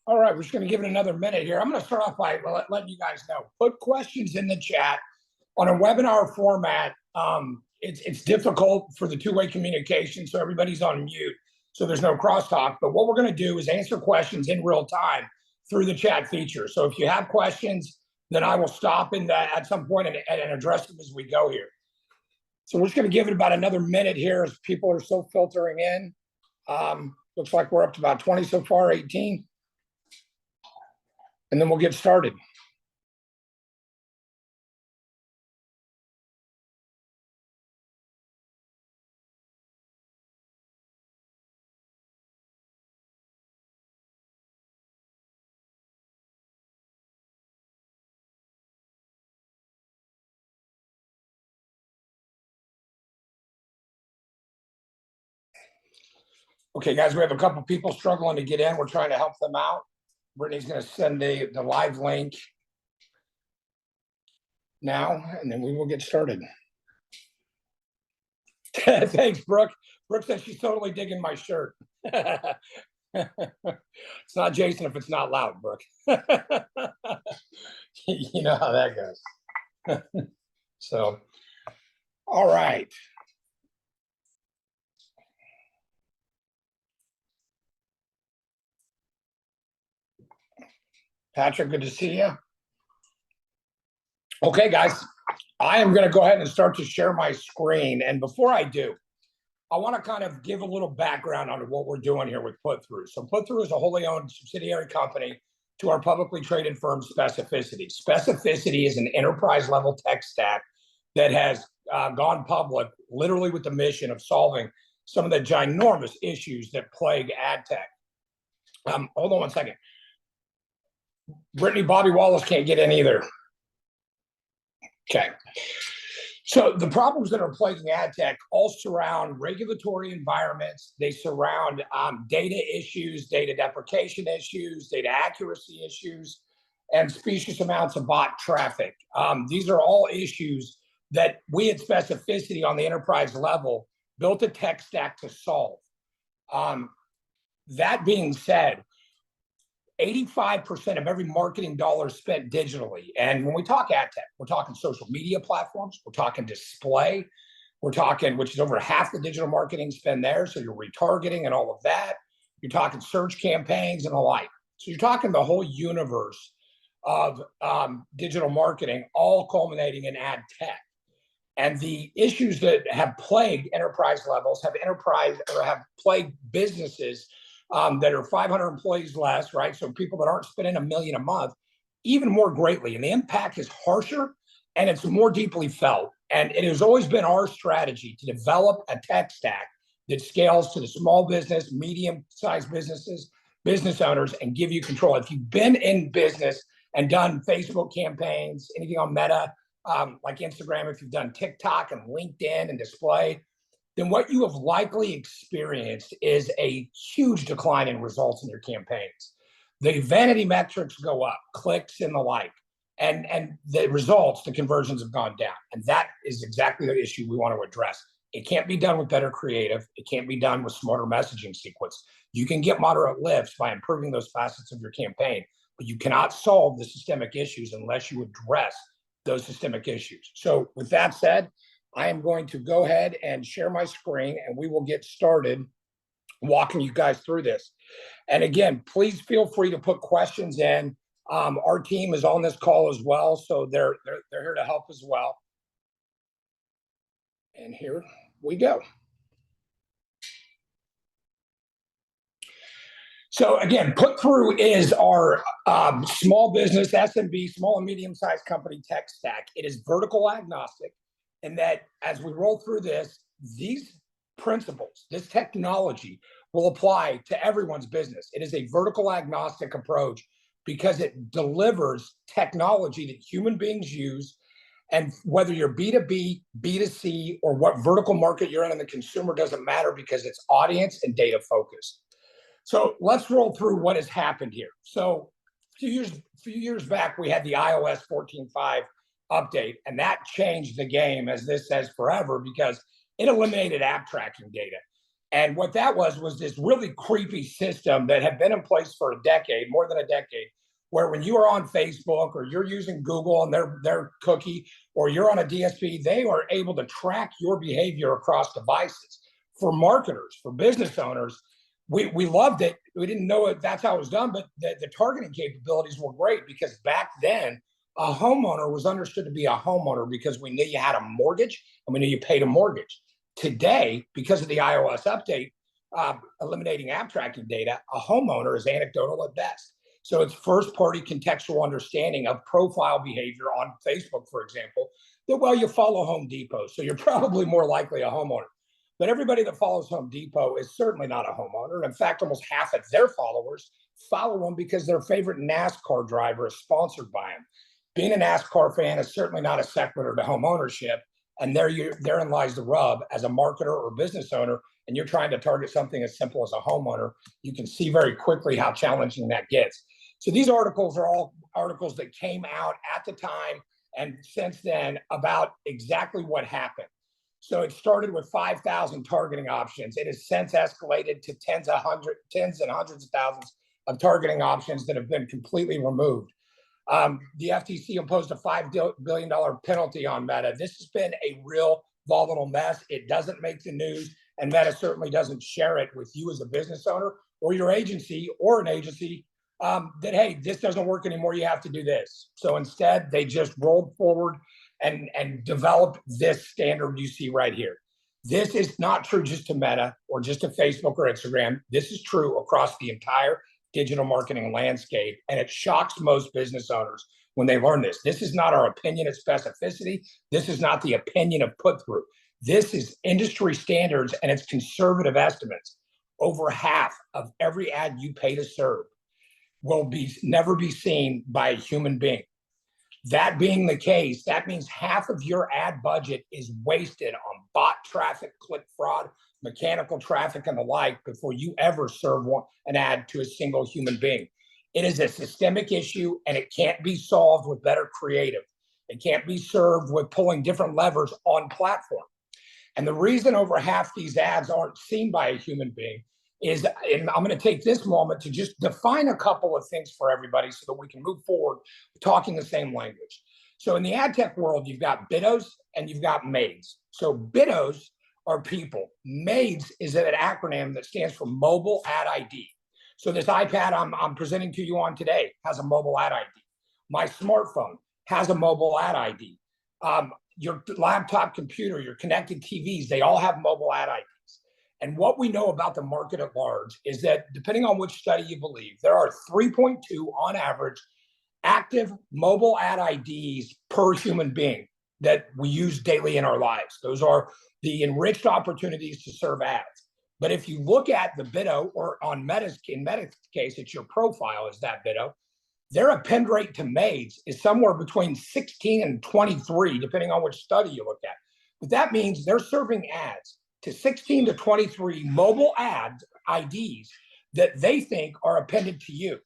All right, we're just going to give it another minute here. I'm going to start off by letting you guys know. Put questions in the chat. On a webinar format, it's difficult for the two-way communication, so everybody's on mute, so there's no crosstalk. But what we're going to do is answer questions in real time through the chat feature. So if you have questions, then I will stop at some point and address them as we go here. So we're just going to give it about another minute here as people are still filtering in. Looks like we're up to about 20 so far, 18. And then we'll get started. Okay, guys, we have a couple people struggling to get in. We're trying to help them out. Brittany's going to send the live link now, and then we will get started. Thanks, Brooke. Brooke says she's totally digging my shirt. It's not Jason if it's not loud, Brooke. You know how that goes. So, all right. Patrick, good to see you. Okay, guys, I am going to go ahead and start to share my screen. And before I do, I want to kind of give a little background on what we're doing here with Put-Thru. So Put-Thru is a wholly owned subsidiary company to our publicly traded firm, Specificity. Specificity is an enterprise-level tech stack that has gone public literally with the mission of solving some of the ginormous issues that plague ad tech. Hold on one second. Brittany, Bobby Wallace can't get in either. Okay. So the problems that are plaguing ad tech all surround regulatory environments. They surround data issues, data deprecation issues, data accuracy issues, and specious amounts of bot traffic. These are all issues that we at Specificity on the enterprise level built a tech stack to solve. That being said, 85% of every marketing dollar spent digitally. And when we talk ad tech, we're talking social media platforms, we're talking display, we're talking, which is over half the digital marketing spend there. So you're retargeting and all of that. You're talking search campaigns and the like. So you're talking the whole universe of digital marketing, all culminating in ad tech. And the issues that have plagued enterprise levels have plagued businesses that are 500 employees less, right? So people that aren't spending $1 million a month, even more greatly. And the impact is harsher and it's more deeply felt. And it has always been our strategy to develop a tech stack that scales to the small business, medium-sized businesses, business owners, and give you control. If you've been in business and done Facebook campaigns, anything on Meta, like Instagram, if you've done TikTok and LinkedIn and display, then what you have likely experienced is a huge decline in results in your campaigns. The vanity metrics go up, clicks and the like, and the results, the conversions have gone down. And that is exactly the issue we want to address. It can't be done with better creative. It can't be done with smarter messaging sequence. You can get moderate lifts by improving those facets of your campaign, but you cannot solve the systemic issues unless you address those systemic issues. So with that said, I am going to go ahead and share my screen and we will get started walking you guys through this. And again, please feel free to put questions in. Our team is on this call as well, so they're here to help as well. And here we go. So again, Put-Thru is our small business, SMB, small and medium-sized company tech stack. It is vertical agnostic. And that as we roll through this, these principles, this technology will apply to everyone's business. It is a vertical agnostic approach because it delivers technology that human beings use. And whether you're B2B, B2C, or what vertical market you're in, and the consumer doesn't matter because it's audience and data focused. So let's roll through what has happened here. So a few years back, we had the iOS 14.5 update, and that changed the game, as this says, forever, because it eliminated app tracking data. And what that was this really creepy system that had been in place for a decade, more than a decade, where when you are on Facebook or you're using Google and their cookie, or you're on a DSP, they are able to track your behavior across devices. For marketers, for business owners, we loved it. We didn't know it, that's how it was done, but the targeting capabilities were great, because back then, a homeowner was understood to be a homeowner because we knew you had a mortgage and we knew you paid a mortgage. Today, because of the iOS update, eliminating app tracking data, a homeowner is anecdotal at best. So it's first-party contextual understanding of profile behavior on Facebook, for example, that, well, you follow Home Depot, so you're probably more likely a homeowner. But everybody that follows Home Depot is certainly not a homeowner. In fact, almost half of their followers follow them because their favorite NASCAR driver is sponsored by them. Being a NASCAR fan is certainly not a sequitur to home ownership. And therein lies the rub. As a marketer or business owner, and you're trying to target something as simple as a homeowner, you can see very quickly how challenging that gets. So these articles are all articles that came out at the time and since then about exactly what happened. So it started with 5,000 targeting options. It has since escalated to tens and hundreds of thousands of targeting options that have been completely removed. The FTC imposed a $5 billion penalty on Meta. This has been a real volatile mess. It doesn't make the news, and Meta certainly doesn't share it with you as a business owner or your agency or an agency that, hey, this doesn't work anymore, you have to do this. So instead, they just rolled forward and developed this standard you see right here. This is not true just to Meta or just to Facebook or Instagram. This is true across the entire digital marketing landscape, and it shocks most business owners when they learn this. This is not our opinion at Specificity. This is not the opinion of Put-Thru. This is industry standards, and it's conservative estimates. Over half of every ad you pay to serve will never be seen by a human being. That being the case, that means half of your ad budget is wasted on bot traffic, click fraud, mechanical traffic, and the like before you ever serve an ad to a single human being. It is a systemic issue, and it can't be solved with better creative. It can't be served with pulling different levers on platform. And the reason over half these ads aren't seen by a human being is, and I'm going to take this moment to just define a couple of things for everybody so that we can move forward talking the same language. So in the ad tech world, you've got biddos and you've got maids. So biddos are people. Maids is an acronym that stands for Mobile Ad ID. So this iPad I'm presenting to you on today has a mobile ad ID. My smartphone has a mobile ad ID. Your laptop computer, your connected TVs, they all have mobile ad IDs. And what we know about the market at large is that, depending on which study you believe, there are 3.2 on average active mobile ad IDs per human being that we use daily in our lives. Those are the enriched opportunities to serve ads. But if you look at the biddo, or in Meta's case, it's your profile is that biddo, their append rate to maids is somewhere between 16 and 23, depending on which study you look at. But that means they're serving ads to 16 to 23 mobile ad IDs that they think are appended to you.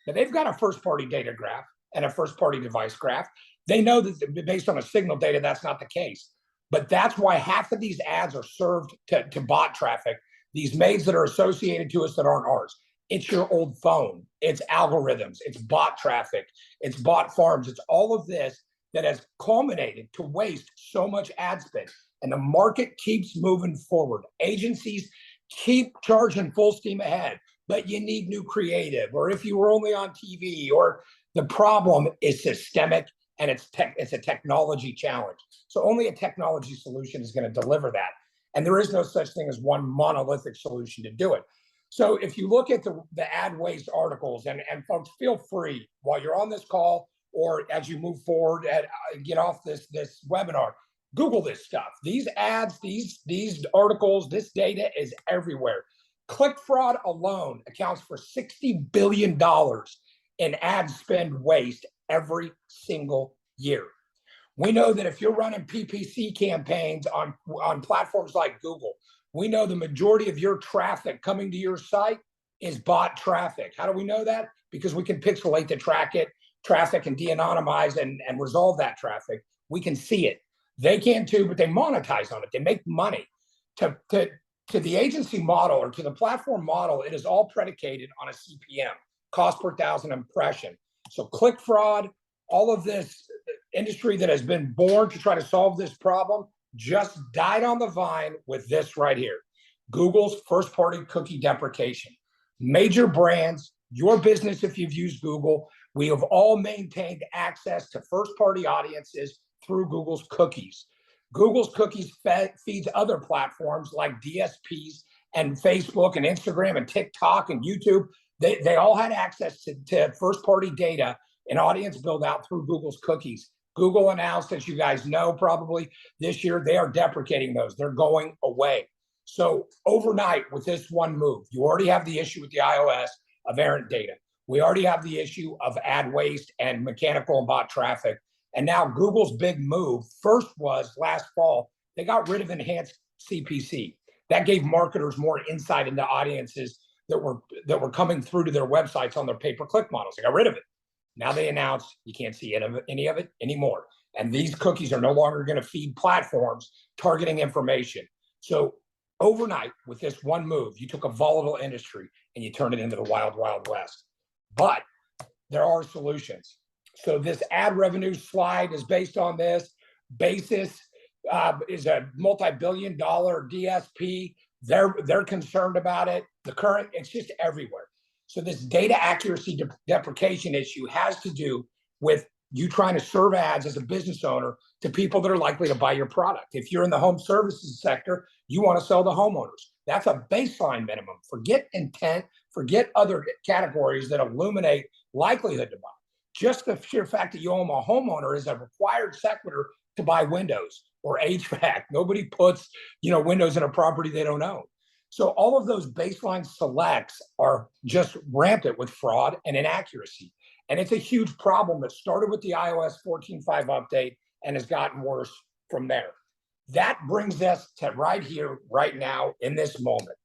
Now, they've got a first-party data graph and a first-party device graph. They know that based on a signal data, that's not the case. But that's why half of these ads are served to bot traffic, these maids that are associated to us that aren't ours. It's your old phone. It's algorithms. It's bot traffic. It's bot farms. It's all of this that has culminated to waste so much ad spend. And the market keeps moving forward. Agencies keep charging full steam ahead, but you need new creative, or if you were only on TV, or the problem is systemic, and it's a technology challenge. So only a technology solution is going to deliver that. And there is no such thing as one monolithic solution to do it. So if you look at the ad waste articles, and folks, feel free while you're on this call or as you move forward and get off this webinar, Google this stuff. These ads, these articles, this data is everywhere. Click fraud alone accounts for $60 billion in ad spend waste every single year. We know that if you're running PPC campaigns on platforms like Google, we know the majority of your traffic coming to your site is bot traffic. How do we know that? Because we can pixelate the traffic and de-anonymize and resolve that traffic. We can see it. They can too, but they monetize on it. They make money to To the agency model or to the platform model, it is all predicated on a CPM, cost per thousand impression. So click fraud, all of this industry that has been born to try to solve this problem just died on the vine with this right here. Google's first-party cookie deprecation. Major brands, your business if you've used Google, we have all maintained access to first-party audiences through Google's cookies. Google's cookies feeds other platforms like DSPs and Facebook and Instagram and TikTok and YouTube. They all had access to first-party data and audience build out through Google's cookies. Google announced, as you guys know, probably this year, they are deprecating those. They're going away. So overnight with this one move, you already have the issue with the iOS of errant data. We already have the issue of ad waste and mechanical and bot traffic. And now Google's big move first was last fall, they got rid of enhanced CPC. That gave marketers more insight into audiences that were coming through to their websites on their pay-per-click models. They got rid of it. Now they announced you can't see any of it anymore. And these cookies are no longer going to feed platforms targeting information. So overnight, with this one move, you took a volatile industry and you turned it into the wild, wild west. But there are solutions. So this ad revenue slide is based on this. Basis is a multi-billion-dollar DSP. They're concerned about it. It's just everywhere. So this data accuracy deprecation issue has to do with you trying to serve ads as a business owner to people that are likely to buy your product. If you're in the home services sector, you want to sell to homeowners. That's a baseline minimum. Forget intent, forget other categories that illuminate likelihood to buy. Just the sheer fact that you own a homeowner is a required sequitur to buy windows or HVAC. Nobody puts, windows in a property they don't own. So all of those baseline selects are just rampant with fraud and inaccuracy. And it's a huge problem that started with the iOS 14.5 update and has gotten worse from there. That brings us to right here, right now, in this moment.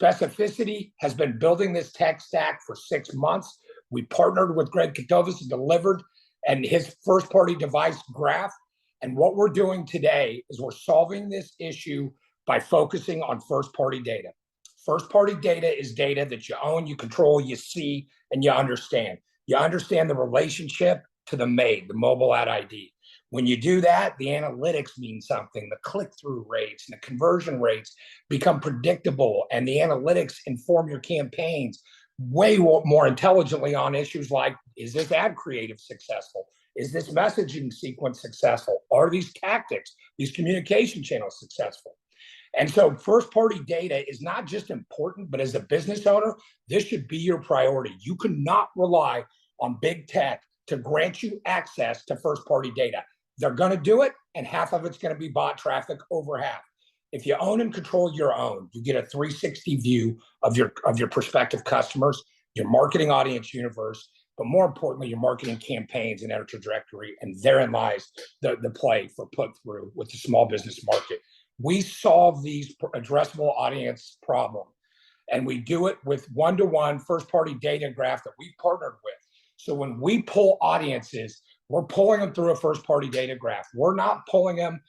Specificity has been building this tech stack for 6 months. We partnered with Greg Katovas and delivered and his first-party device graph. And what we're doing today is we're solving this issue by focusing on first-party data. First-party data is data that you own, you control, you see, and you understand. You understand the relationship to the mobile ad ID. When you do that, the analytics mean something. The click-through rates and the conversion rates become predictable, and the analytics inform your campaigns way more intelligently on issues like, is this ad creative successful? Is this messaging sequence successful? Are these tactics, these communication channels successful? And so first-party data is not just important, but as a business owner, this should be your priority. You cannot rely on big tech to grant you access to first-party data. They're going to do it, and half of it's going to be bot traffic, over half. If you own and control your own, you get a 360 view of your prospective customers, your marketing audience universe, but more importantly, your marketing campaigns and their trajectory. And therein lies the play for Put-Thru with the small business market. We solve these addressable audience problem, and we do it with one-to-one first-party data graph that we've partnered with. So when we pull audiences, we're pulling them through a first-party data graph. We're not pulling them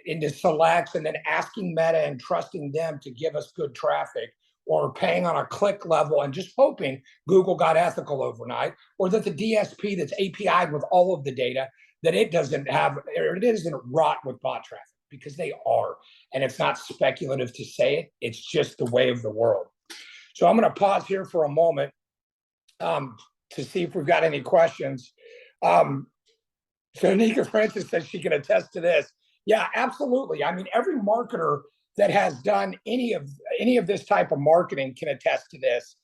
into selects and then asking Meta and trusting them to give us good traffic, or paying on a click level and just hoping Google got ethical overnight, or that the DSP that's API'd with all of the data, that it doesn't have, or it isn't rot with bot traffic, because they are. And it's not speculative to say it. It's just the way of the world. So I'm going to pause here for a moment to see if we've got any questions. So Nika Francis says she can attest to this. Yeah, absolutely. I mean, every marketer that has done any of this type of marketing can attest to this.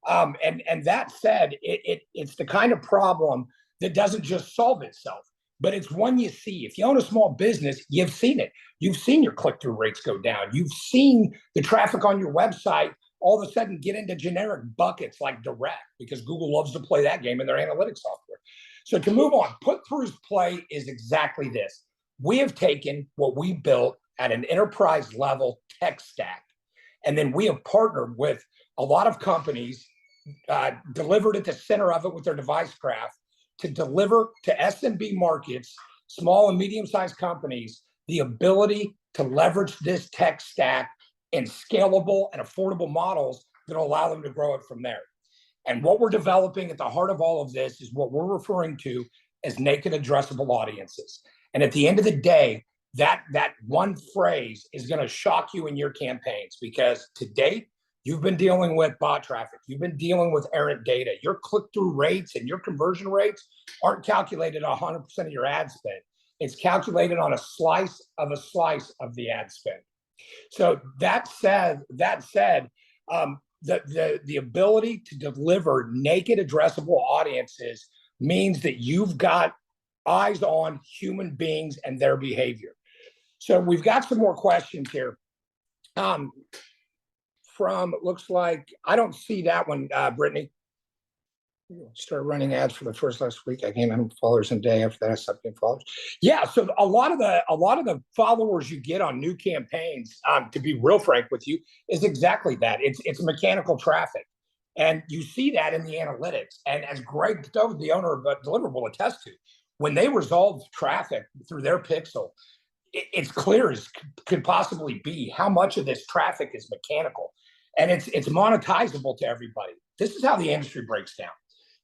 And that said, it's the kind of problem that doesn't just solve itself, but it's one you see. If you own a small business, you've seen it. You've seen your click-through rates go down. You've seen the traffic on your website all of a sudden get into generic buckets like direct, because Google loves to play that game in their analytics software. So to move on, Put-Thru's play is exactly this. We have taken what we built at an enterprise level tech stack, and then we have partnered with a lot of companies, delivered at the center of it with their device graph, to deliver to SMB markets, small and medium-sized companies, the ability to leverage this tech stack in scalable and affordable models that will allow them to grow it from there. And what we're developing at the heart of all of this is what we're referring to as naked addressable audiences. And at the end of the day, that one phrase is going to shock you in your campaigns, because to date, you've been dealing with bot traffic. You've been dealing with errant data. Your click-through rates and your conversion rates aren't calculated 100% of your ad spend. It's calculated on a slice of the ad spend. So that said, the ability to deliver naked addressable audiences means that you've got eyes on human beings and their behavior. So we've got some more questions here. From, looks like, I don't see that one, Brittany. Start running ads for the first last week. I gained 100 followers in a day. After that, I stopped getting followers. Yeah, so a lot of the followers you get on new campaigns, to be real frank with you, is exactly that. It's mechanical traffic, and you see that in the analytics. And as Greg Stowe, the owner of Deliverable, will attest to, when they resolve traffic through their pixel, it's clear as could possibly be how much of this traffic is mechanical, and it's monetizable to everybody. This is how the industry breaks down.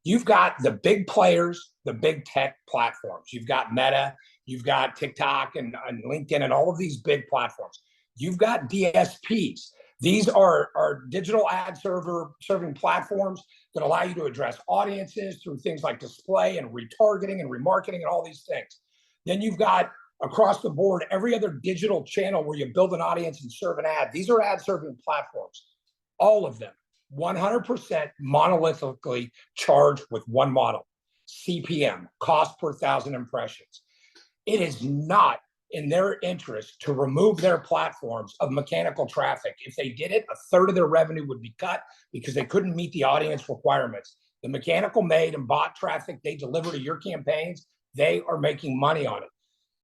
You've got the big players, the big tech platforms. You've got Meta, you've got TikTok and LinkedIn and all of these big platforms. You've got DSPs. These are digital ad serving platforms that allow you to address audiences through things like display and retargeting and remarketing and all these things. Then you've got, across the board, every other digital channel where you build an audience and serve an ad. These are ad serving platforms, all of them. 100% monolithically charged with one model, CPM, cost per 1,000 impressions. It is not in their interest to remove their platforms of mechanical traffic. If they did it, a third of their revenue would be cut because they couldn't meet the audience requirements. The mechanical made and bot traffic they deliver to your campaigns, they are making money on it.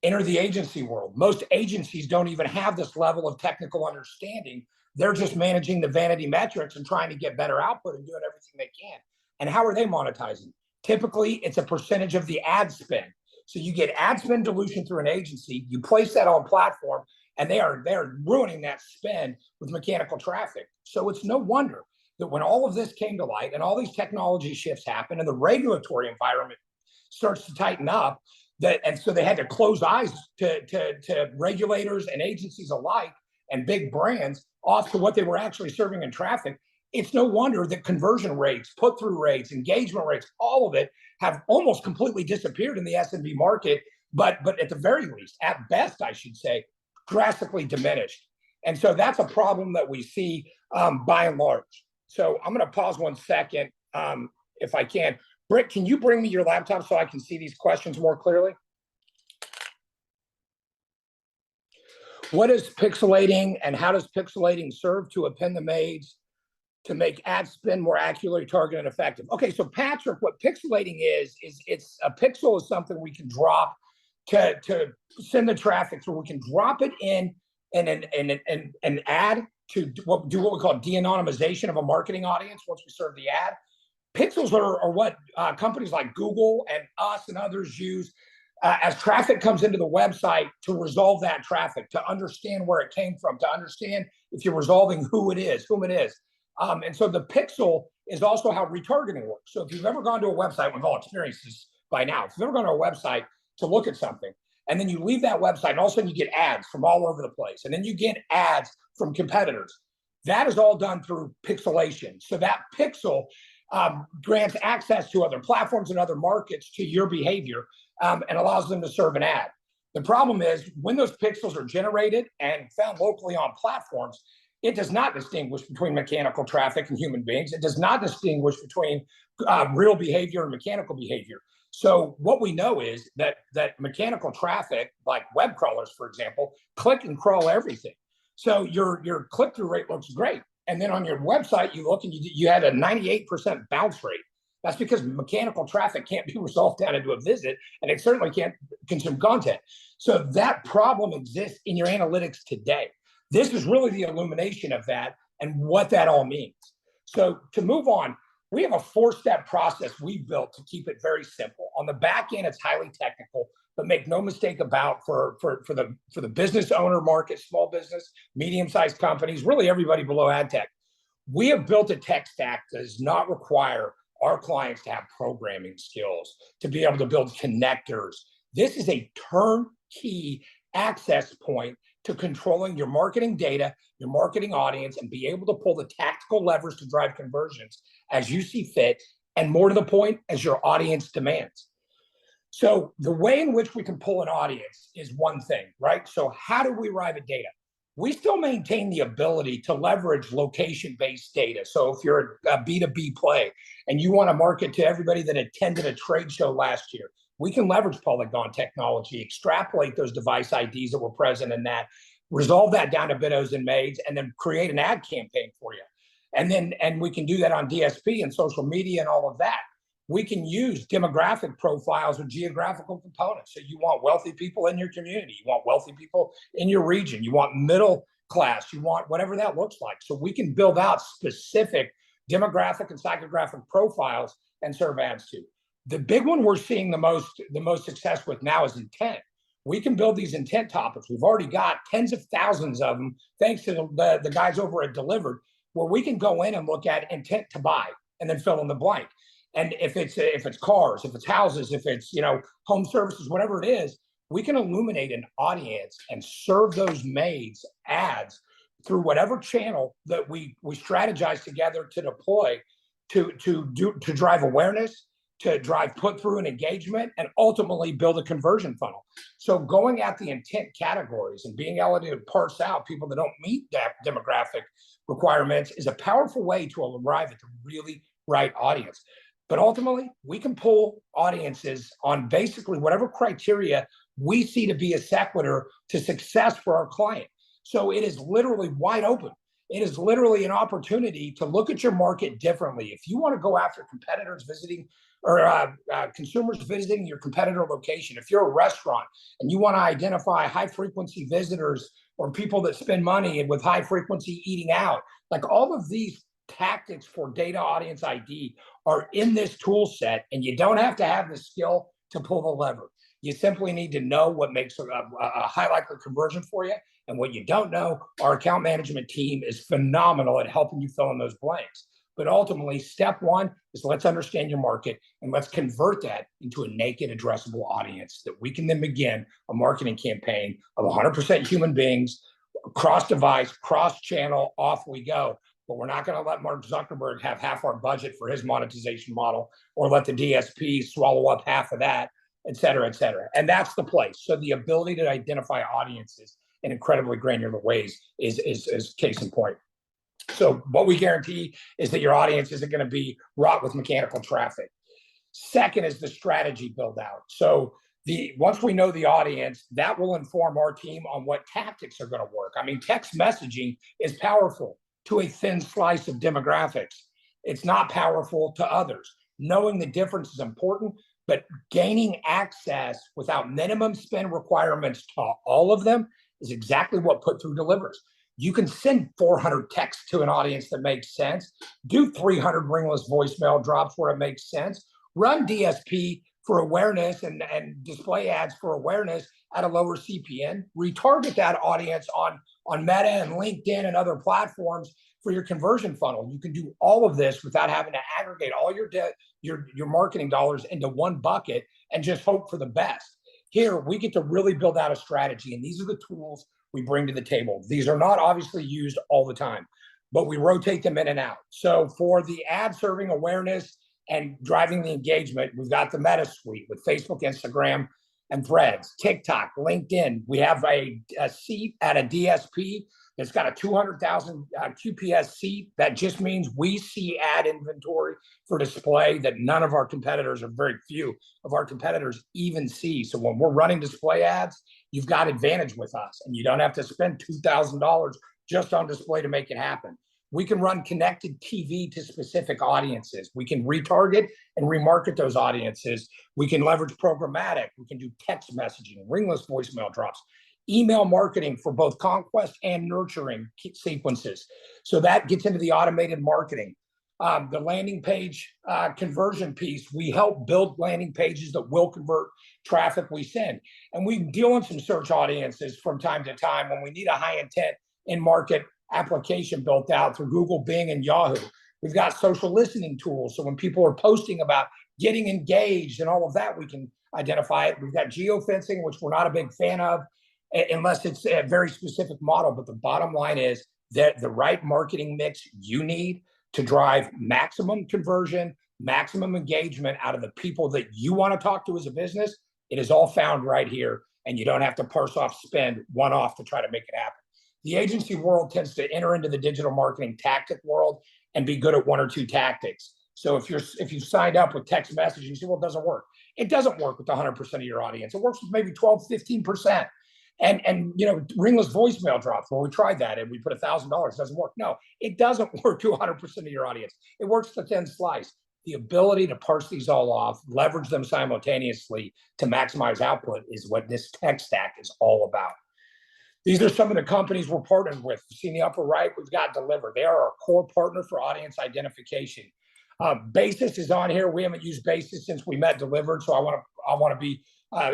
Enter the agency world. Most agencies don't even have this level of technical understanding. They're just managing the vanity metrics and trying to get better output and doing everything they can. And how are they monetizing? Typically, it's a percentage of the ad spend. So you get ad spend dilution through an agency, you place that on platform, and they're ruining that spend with mechanical traffic. So it's no wonder that when all of this came to light and all these technology shifts happen and the regulatory environment starts to tighten up, and so they had to close eyes to regulators and agencies alike and big brands off to what they were actually serving in traffic. It's no wonder that conversion rates, put-through rates, engagement rates, all of it have almost completely disappeared in the SMB market, but at the very least, at best, I should say, drastically diminished. And so that's a problem that we see by and large. So I'm going to pause 1 second if I can. Britt, can you bring me your laptop so I can see these questions more clearly? What is pixelating, and how does pixelating serve to append the maids to make ad spend more accurately targeted and effective? Okay, so Patrick, what pixelating is it's a pixel is something we can drop to send the traffic through. We can drop it in an ad to do what we call de-anonymization of a marketing audience once we serve the ad. Pixels are what companies like Google and us and others use as traffic comes into the website to resolve that traffic, to understand where it came from, to understand if you're resolving whom it is. And so the pixel is also how retargeting works. So if you've ever gone to a website, we've all experienced this by now, if you've ever gone to a website to look at something, and then you leave that website, and all of a sudden you get ads from all over the place, and then you get ads from competitors, that is all done through pixelation. So that pixel grants access to other platforms and other markets to your behavior and allows them to serve an ad. The problem is when those pixels are generated and found locally on platforms, it does not distinguish between mechanical traffic and human beings. It does not distinguish between real behavior and mechanical behavior. So what we know is that mechanical traffic, like web crawlers, for example, click and crawl everything. So your click-through rate looks great. And then on your website, you look and you had a 98% bounce rate. That's because mechanical traffic can't be resolved down into a visit, and it certainly can't consume content. So that problem exists in your analytics today. This is really the illumination of that and what that all means. So to move on, we have a 4-step process we've built to keep it very simple. On the back end, it's highly technical, But make no mistake about for the business owner market, small business, medium-sized companies, really everybody below ad tech, we have built a tech stack that does not require our clients to have programming skills, to be able to build connectors. This is a turnkey access point to controlling your marketing data, your marketing audience, and be able to pull the tactical levers to drive conversions as you see fit, and more to the point, as your audience demands. So the way in which we can pull an audience is one thing, right? So how do we arrive at data? We still maintain the ability to leverage location-based data. So if you're a B2B play and you want to market to everybody that attended a trade show last year, we can leverage Polygon technology, extrapolate those device IDs that were present in that, resolve that down to bidos and maids, and then create an ad campaign for you. And we can do that on DSP and social media and all of that. We can use demographic profiles or geographical components. So you want wealthy people in your community, you want wealthy people in your region, you want middle class, you want whatever that looks like. So we can build out specific demographic and psychographic profiles and serve ads to. The big one we're seeing the most success with now is intent. We can build these intent topics. We've already got tens of thousands of them, thanks to the guys over at Delivered, where we can go in and look at intent to buy and then fill in the blank. And if it's cars, if it's houses, if it's home services, whatever it is, we can illuminate an audience and serve those maids ads through whatever channel that we strategize together to deploy to drive awareness, to drive put-through and engagement, and ultimately build a conversion funnel. So going at the intent categories and being able to parse out people that don't meet that demographic requirements is a powerful way to arrive at the really right audience. But ultimately, we can pull audiences on basically whatever criteria we see to be a sequitur to success for our client. So it is literally wide open. It is literally an opportunity to look at your market differently. If you want to go after competitors visiting or consumers visiting your competitor location, if you're a restaurant and you want to identify high frequency visitors or people that spend money with high frequency eating out, like all of these tactics for data audience ID are in this tool set, and you don't have to have the skill to pull the lever. You simply need to know what makes a high likelihood conversion for you, and what you don't know, our account management team is phenomenal at helping you fill in those blanks. But ultimately, step one is let's understand your market and let's convert that into a naked addressable audience that we can then begin a marketing campaign of 100% human beings, cross-device, cross-channel, off we go. But we're not going to let Mark Zuckerberg have half our budget for his monetization model, or let the DSP swallow up half of that, et cetera, et cetera. And that's the place. So the ability to identify audiences in incredibly granular ways is case in point. So what we guarantee is that your audience isn't going to be wrought with mechanical traffic. Second is the strategy build out. So once we know the audience, that will inform our team on what tactics are going to work. I mean, text messaging is powerful to a thin slice of demographics. It's not powerful to others. Knowing the difference is important, but gaining access without minimum spend requirements to all of them is exactly what Put-Thru delivers. You can send 400 texts to an audience that makes sense, do 300 ringless voicemail drops where it makes sense, run DSP for awareness and display ads for awareness at a lower CPN, retarget that audience on Meta and LinkedIn and other platforms for your conversion funnel. You can do all of this without having to aggregate all your marketing dollars into one bucket and just hope for the best. Here, we get to really build out a strategy, and these are the tools we bring to the table. These are not obviously used all the time, but we rotate them in and out. So for the ad serving awareness and driving the engagement, we've got the Meta suite with Facebook, Instagram, and Threads, TikTok, LinkedIn. We have a seat at a DSP that's got a 200,000 QPS seat. That just means we see ad inventory for display that none of our competitors, or very few of our competitors, even see. So when we're running display ads, you've got advantage with us, and you don't have to spend $2,000 just on display to make it happen. We can run connected TV to specific audiences. We can retarget and remarket those audiences. We can leverage programmatic. We can do text messaging, ringless voicemail drops, email marketing for both conquest and nurturing sequences. So that gets into the automated marketing. The landing page conversion piece, we help build landing pages that will convert traffic we send. And we deal in some search audiences from time to time when we need a high intent in-market application built out through Google, Bing, and Yahoo. We've got social listening tools. So when people are posting about getting engaged and all of that, we can identify it. We've got geofencing, which we're not a big fan of unless it's a very specific model. But the bottom line is that the right marketing mix you need to drive maximum conversion, maximum engagement out of the people that you want to talk to as a business, it is all found right here. And you don't have to parse off spend one-off to try to make it happen. The agency world tends to enter into the digital marketing tactic world and be good at one or two tactics. So if you signed up with text messaging, you say, well, it doesn't work. It doesn't work with 100% of your audience. It works with maybe 12, 15%. And ringless voicemail drops. Well, we tried that and we put $1,000. It doesn't work. No, it doesn't work to 100% of your audience. It works to thin slice. The ability to parse these all off, leverage them simultaneously to maximize output is what this tech stack is all about. These are some of the companies we're partnered with. You see in the upper right, we've got Deliver. They are our core partner for audience identification. Basis is on here. We haven't used Basis since we met Delivered, so I want to be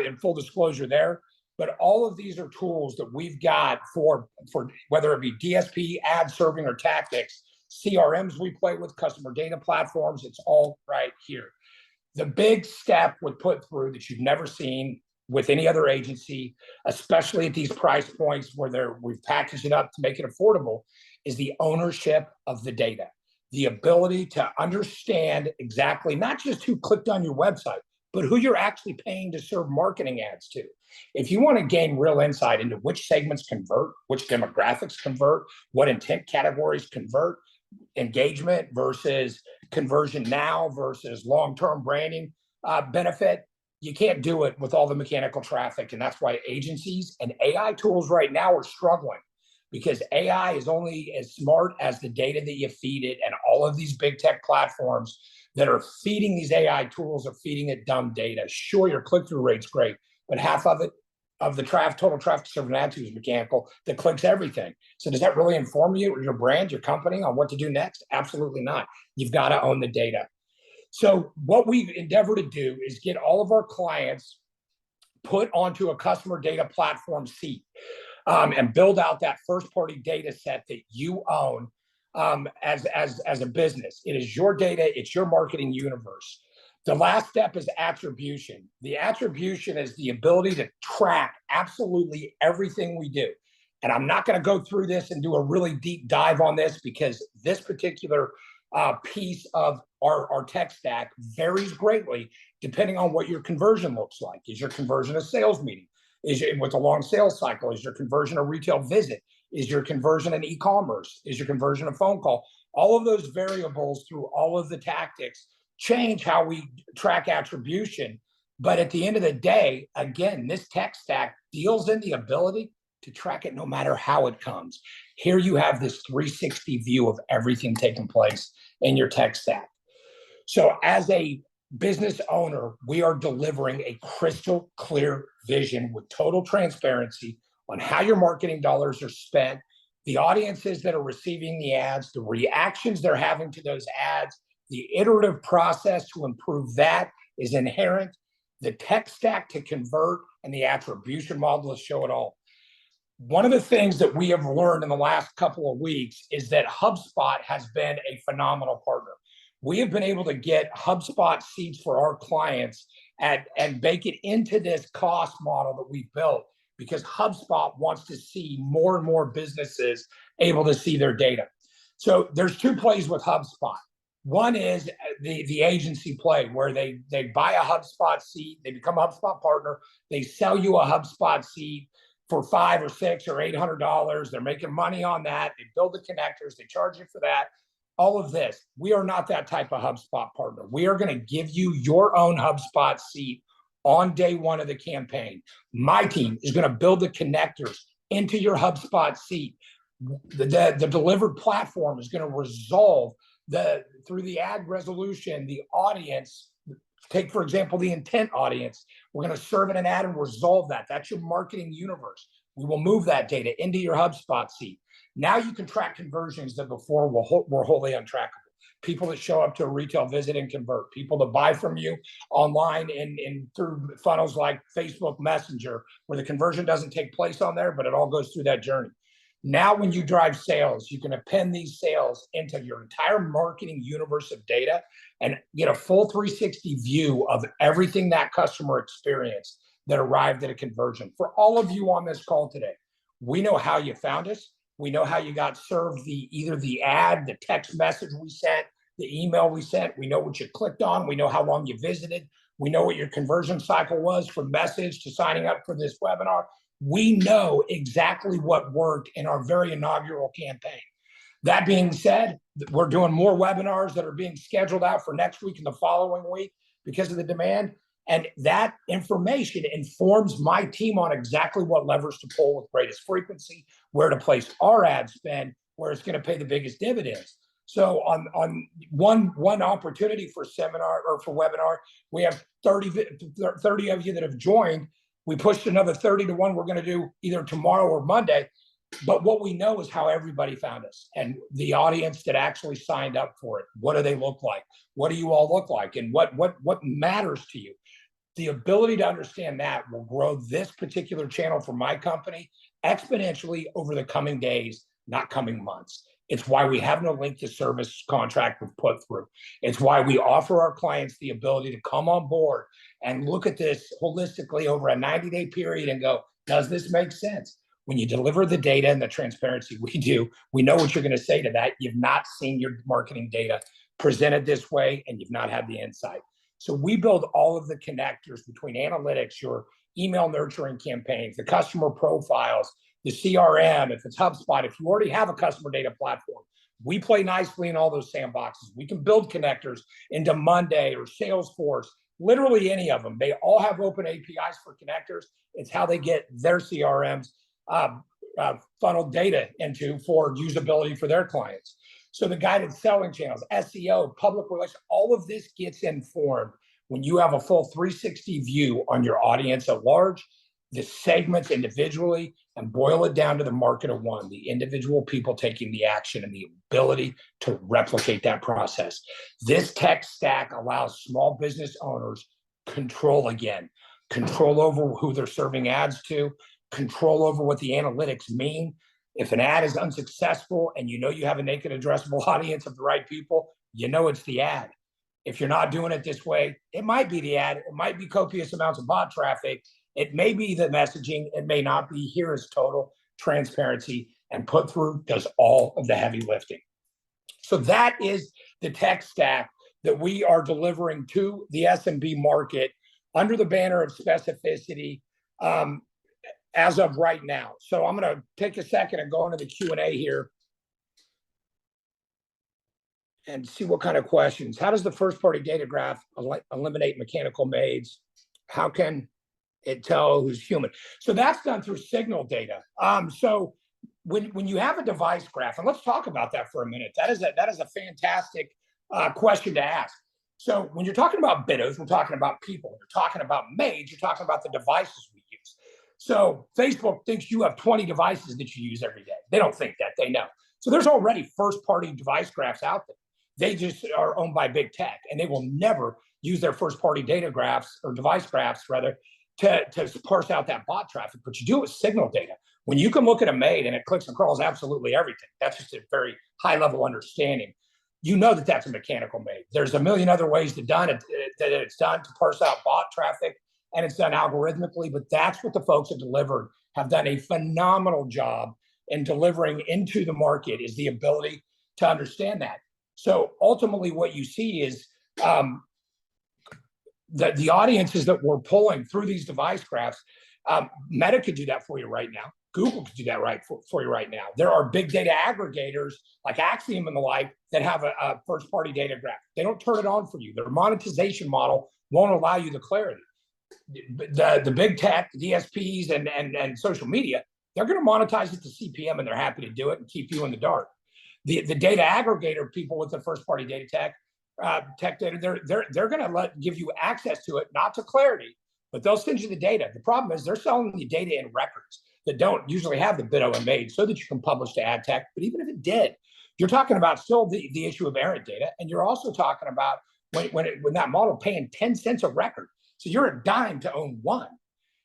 in full disclosure there. But all of these are tools that we've got for whether it be DSP, ad serving, or tactics, CRMs we play with, customer data platforms. It's all right here. The big step with Put-Thru that you've never seen with any other agency, especially at these price points where we've packaged it up to make it affordable, is the ownership of the data. The ability to understand exactly not just who clicked on your website, but who you're actually paying to serve marketing ads to. If you want to gain real insight into which segments convert, which demographics convert, what intent categories convert, engagement versus conversion now versus long-term branding benefit, you can't do it with all the mechanical traffic. And that's why agencies and AI tools right now are struggling, because AI is only as smart as the data that you feed it. And all of these big tech platforms that are feeding these AI tools are feeding it dumb data. Sure, your click-through rate's great, but half of it, of the total traffic served ad to is mechanical that clicks everything. So does that really inform you or your brand, your company on what to do next? Absolutely not. You've got to own the data. So what we endeavor to do is get all of our clients put onto a customer data platform seat and build out that first-party data set that you own as a business. It is your data. It's your marketing universe. The last step is attribution. The attribution is the ability to track absolutely everything we do. And I'm not going to go through this and do a really deep dive on this because this particular piece of our tech stack varies greatly depending on what your conversion looks like. Is your conversion a sales meeting? Is it with a long sales cycle? Is your conversion a retail visit? Is your conversion an e-commerce? Is your conversion a phone call? All of those variables through all of the tactics change how we track attribution. But at the end of the day, again, this tech stack deals in the ability to track it no matter how it comes. Here you have this 360 view of everything taking place in your tech stack. So as a business owner, we are delivering a crystal clear vision with total transparency on how your marketing dollars are spent, the audiences that are receiving the ads, the reactions they're having to those ads, the iterative process to improve that is inherent, the tech stack to convert, and the attribution model to show it all. One of the things that we have learned in the last couple of weeks is that HubSpot has been a phenomenal partner. We have been able to get HubSpot seats for our clients and bake it into this cost model that we've built because HubSpot wants to see more and more businesses able to see their data. So there's two plays with HubSpot. One is the agency play where they buy a HubSpot seat, they become a HubSpot partner, they sell you a HubSpot seat for $500 or $600 or $800. They're making money on that. They build the connectors, they charge you for that. All of this, we are not that type of HubSpot partner. We are going to give you your own HubSpot seat on day one of the campaign. My team is going to build the connectors into your HubSpot seat. The delivered platform is going to resolve through the ad resolution, the audience. Take, for example, the intent audience. We're going to serve in an ad and resolve that. That's your marketing universe. We will move that data into your HubSpot seat. Now you can track conversions that before were wholly untrackable. people that show up to a retail visit and convert, people that buy from you online and through funnels like Facebook Messenger, where the conversion doesn't take place on there, but it all goes through that journey. Now, when you drive sales, you can append these sales into your entire marketing universe of data and get a full 360 view of everything that customer experienced that arrived at a conversion. For all of you on this call today, we know how you found us. We know how you got served either the ad, the text message we sent, the email we sent. We know what you clicked on. We know how long you visited. We know what your conversion cycle was from message to signing up for this webinar. We know exactly what worked in our very inaugural campaign. That being said, we're doing more webinars that are being scheduled out for next week and the following week because of the demand. And that information informs my team on exactly what levers to pull with greatest frequency, where to place our ad spend, where it's going to pay the biggest dividends. So on one opportunity for seminar or for webinar, we have 30 of you that have joined. We pushed another 30 to 1 we're going to do either tomorrow or Monday. But what we know is how everybody found us and the audience that actually signed up for it. What do they look like? What do you all look like? And what matters to you? The ability to understand that will grow this particular channel for my company exponentially over the coming days, not coming months. It's why we have no link to service contract with Put-Thru. It's why we offer our clients the ability to come on board and look at this holistically over a 90-day period and go, does this make sense? When you deliver the data and the transparency we do, we know what you're going to say to that. You've not seen your marketing data presented this way, and you've not had the insight. So we build all of the connectors between analytics, your email nurturing campaigns, the customer profiles, the CRM, if it's HubSpot, if you already have a customer data platform, we play nicely in all those sandboxes. We can build connectors into Monday or Salesforce, literally any of them. They all have open APIs for connectors. It's how they get their CRMs funneled data into for usability for their clients. So the guided selling channels, SEO, public relations, all of this gets informed when you have a full 360 view on your audience at large, the segments individually, and boil it down to the market of one, the individual people taking the action and the ability to replicate that process. This tech stack allows small business owners control again, control over who they're serving ads to, control over what the analytics mean. If an ad is unsuccessful and you know you have a naked addressable audience of the right people, you know it's the ad. If you're not doing it this way, it might be the ad, it might be copious amounts of bot traffic, it may be the messaging, it may not be. Here is total transparency, and Put-Thru does all of the heavy lifting. So that is the tech stack that we are delivering to the SMB market under the banner of specificity as of right now. So I'm going to take a second and go into the Q&A here and see what kind of questions. How does the first-party data graph eliminate mechanical maids? How can it tell who's human? So that's done through signal data. So when you have a device graph, and let's talk about that for a minute. That is a fantastic question to ask. So when you're talking about biddos, we're talking about people. When you're talking about maids, you're talking about the devices we use. So Facebook thinks you have 20 devices that you use every day. They don't think that, they know. So there's already first-party device graphs out there. They just are owned by big tech, and they will never use their first-party data graphs or device graphs, rather, to parse out that bot traffic. But you do it with signal data. When you can look at a maid and it clicks and crawls absolutely everything, that's just a very high-level understanding. You know that that's a mechanical maid. There's a million other ways that it's done to parse out bot traffic, and it's done algorithmically, but that's what the folks that delivered have done a phenomenal job in delivering into the market, is the ability to understand that. So ultimately what you see is the audiences that we're pulling through these device graphs. Meta could do that for you right now. Google could do that for you right now. There are big data aggregators like Axiom and the like that have a first-party data graph. They don't turn it on for you. Their monetization model won't allow you the clarity. The big tech, the DSPs and social media, they're going to monetize it to CPM, and they're happy to do it and keep you in the dark. The data aggregator people with the first-party data tech data, they're going to give you access to it, not to clarity, but they'll send you the data. The problem is they're selling you data in records that don't usually have the biddo and maid so that you can publish to ad tech. But even if it did, you're talking about still the issue of errant data, and you're also talking about when that model paying 10 cents a record. So you're a dime to own one.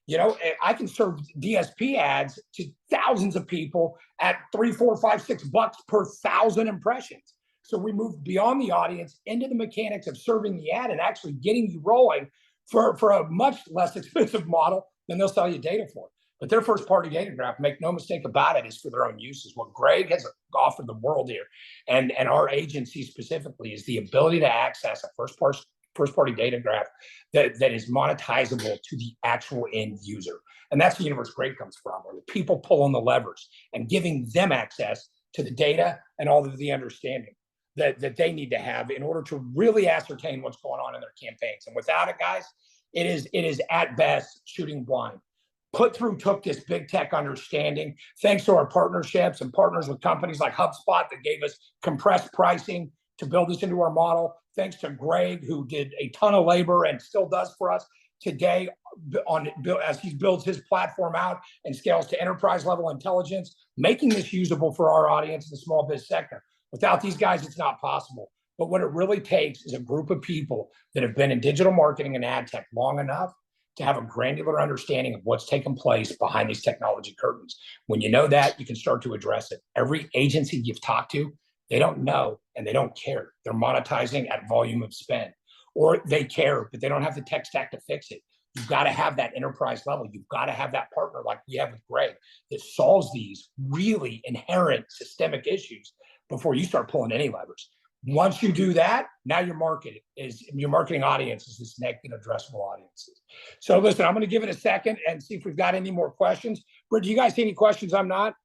You know, I can serve DSP ads to thousands of people at $3, $4, $5, $6 per 1,000 impressions. So we moved beyond the audience into the mechanics of serving the ad and actually getting you rolling for a much less expensive model than they'll sell you data for. But their first party data graph, make no mistake about it, is for their own uses. What Greg has offered the world here, and our agency specifically, is the ability to access a first party data graph that is monetizable to the actual end user. And that's the universe Greg comes from, where the people pulling the levers and giving them access to the data and all of the understanding that they need to have in order to really ascertain what's going on in their campaigns. And without it, guys, it is at best shooting blind. Put-Thru took this big tech understanding, thanks to our partnerships and partners with companies like HubSpot that gave us compressed pricing to build this into our model. Thanks to Greg, who did a ton of labor and still does for us today as he builds his platform out and scales to enterprise level intelligence, making this usable for our audience in the small biz sector. Without these guys, it's not possible. But what it really takes is a group of people that have been in digital marketing and ad tech long enough to have a granular understanding of what's taken place behind these technology curtains. When you know that, you can start to address it. Every agency you've talked to, they don't know and they don't care. They're monetizing at volume of spend, or they care, but they don't have the tech stack to fix it. You've got to have that enterprise level. You've got to have that partner like we have with Greg that solves these really inherent systemic issues before you start pulling any levers. Once you do that, now your marketing audience is this naked addressable audiences. So listen, I'm going to give it a second and see if we've got any more questions. Britt, do you guys see any questions? I'm not.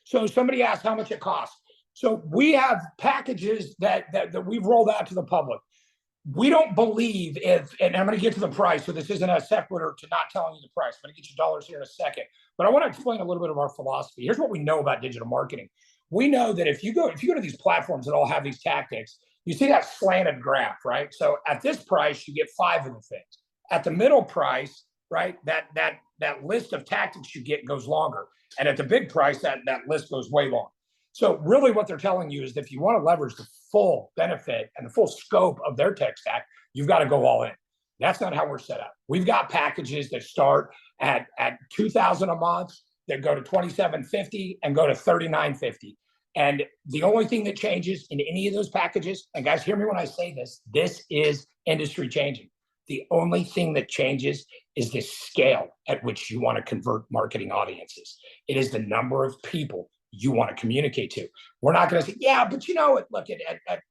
So somebody asked how much it costs. So we have packages that we've rolled out to the public. We don't believe and I'm going to get to the price, so this isn't a sequitur to not telling you the price. I'm going to get you dollars here in a second. But I want to explain a little bit of our philosophy. Here's what we know about digital marketing. We know that if you go to these platforms that all have these tactics, you see that slanted graph, right? So at this price, you get 5 of the things. At the middle price, right, that list of tactics you get goes longer. And at the big price, that list goes way long. So really what they're telling you is that if you want to leverage the full benefit and the full scope of their tech stack, you've got to go all in. That's not how we're set up. We've got packages that start at $2,000 a month, that go to $2,750 and go to $3,950. And the only thing that changes in any of those packages, and guys, hear me when I say this, this is industry changing. The only thing that changes is the scale at which you want to convert marketing audiences. It is the number of people you want to communicate to. We're not going to say, yeah, but look at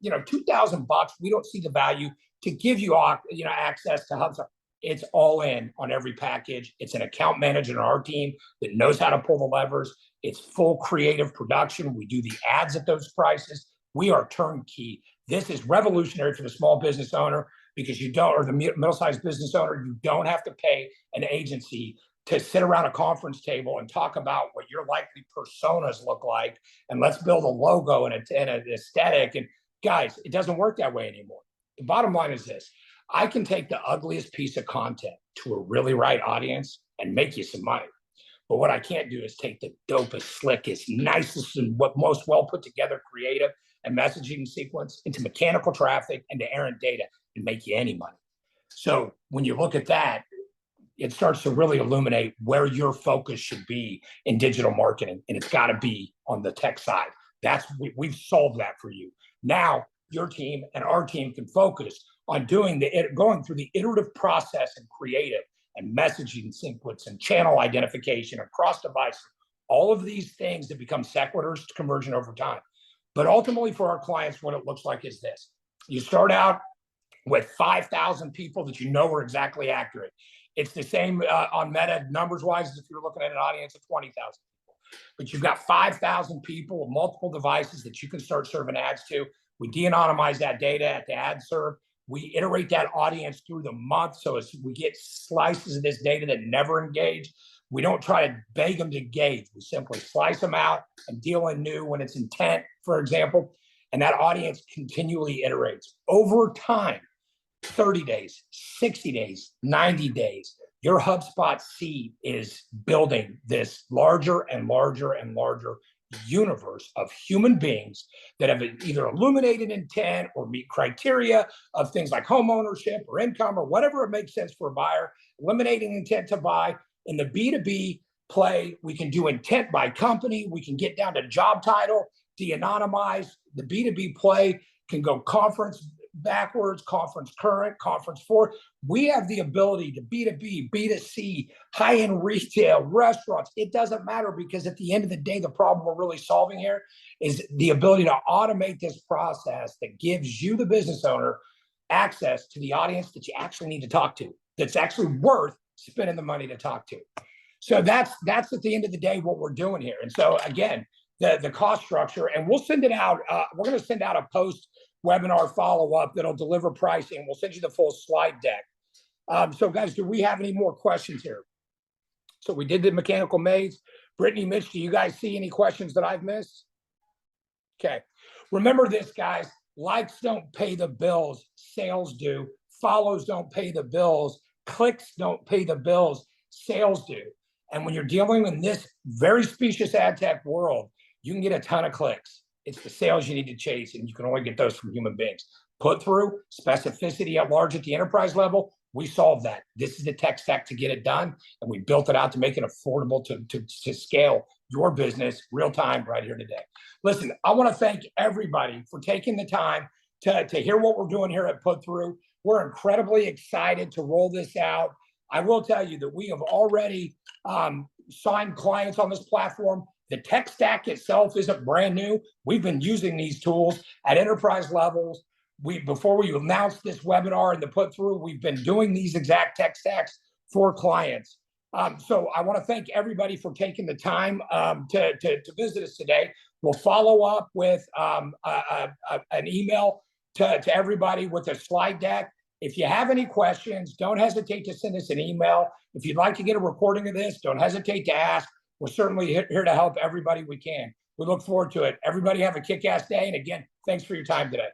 $2,000, we don't see the value to give you access to HubSpot. It's all in on every package. It's an account manager on our team that knows how to pull the levers. It's full creative production. We do the ads at those prices. We are turnkey. This is revolutionary for the small business owner because or the middle-sized business owner, you don't have to pay an agency to sit around a conference table and talk about what your likely personas look like. And let's build a logo and an aesthetic. And guys, it doesn't work that way anymore. The bottom line is this. I can take the ugliest piece of content to a really right audience and make you some money. But what I can't do is take the dopest, slickest, nicest, and most well put together creative and messaging sequence into mechanical traffic and to errant data and make you any money. So when you look at that, it starts to really illuminate where your focus should be in digital marketing. And it's got to be on the tech side. We've solved that for you. Now your team and our team can focus on going through the iterative process and creative and messaging sequence and channel identification across devices, all of these things that become sequiturs to conversion over time. But ultimately for our clients, what it looks like is this. You start out with 5,000 people that you know are exactly accurate. It's the same on Meta numbers-wise as if you're looking at an audience of 20,000 people. But you've got 5,000 people with multiple devices that you can start serving ads to. We de-anonymize that data at the ad serve. We iterate that audience through the month. So as we get slices of this data that never engage, we don't try to beg them to engage. We simply slice them out and deal in new when it's intent, for example. And that audience continually iterates over time, 30 days, 60 days, 90 days. Your HubSpot seed is building this larger and larger and larger universe of human beings that have either illuminated intent or meet criteria of things like home ownership or income or whatever it makes sense for a buyer, eliminating intent to buy. In the B2B play, we can do intent by company. We can get down to job title, de-anonymize. The B2B play can go conference backwards, conference current, conference forward. We have the ability to B2B, B2C, high-end retail, restaurants. It doesn't matter, because at the end of the day, the problem we're really solving here is the ability to automate this process that gives you, the business owner, access to the audience that you actually need to talk to, that's actually worth spending the money to talk to. So that's at the end of the day what we're doing here. And so again, the cost structure, and we'll send it out. We're going to send out a post-webinar follow-up that'll deliver pricing. We'll send you the full slide deck. So guys, do we have any more questions here? So we did the mechanical maze. Brittany, Mitch, do you guys see any questions that I've missed? Okay. Remember this, guys. Likes don't pay the bills. Sales do. Follows don't pay the bills. Clicks don't pay the bills. Sales do. And when you're dealing in this very specious ad tech world, you can get a ton of clicks. It's the sales you need to chase, and you can only get those from human beings. Put-through, specificity at large at the enterprise level, we solve that. This is the tech stack to get it done, and we built it out to make it affordable to scale your business real time right here today. Listen, I want to thank everybody for taking the time to hear what we're doing here at Put-Through. We're incredibly excited to roll this out. I will tell you that we have already signed clients on this platform. The tech stack itself isn't brand new. We've been using these tools at enterprise levels. Before we announced this webinar and the Put-Through, we've been doing these exact tech stacks for clients. So I want to thank everybody for taking the time to visit us today. We'll follow up with an email to everybody with a slide deck. If you have any questions, don't hesitate to send us an email. If you'd like to get a recording of this, don't hesitate to ask. We're certainly here to help everybody we can. We look forward to it. Everybody have a kick-ass day. And again, thanks for your time today.